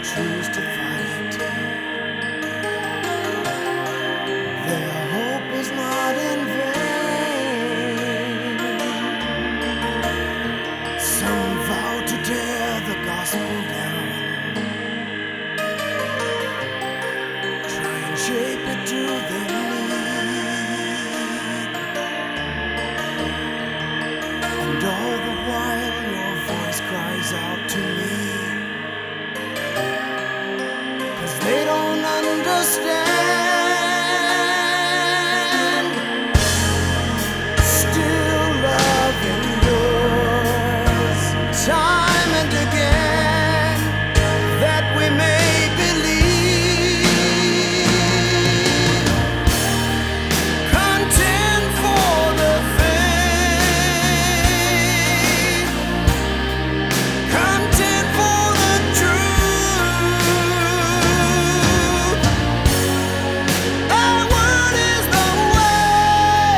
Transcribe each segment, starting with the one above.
choose to fight. Their hope is not in vain. Some vow to tear the gospel down, try and shape it to their need. And all the while your voice cries out to me, 'cause they don't understand. Still love endures time and again, that we may believe. Contend for the faith, contend for the truth. Thy word is the way,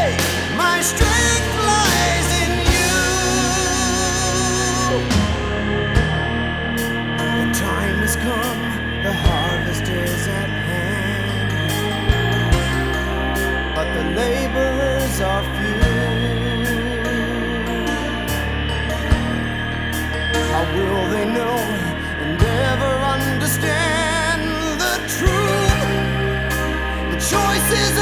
my strength lies in you. The time has come, the harvest is at hand, but the laborers are few. How will they know and ever understand the truth? The choice is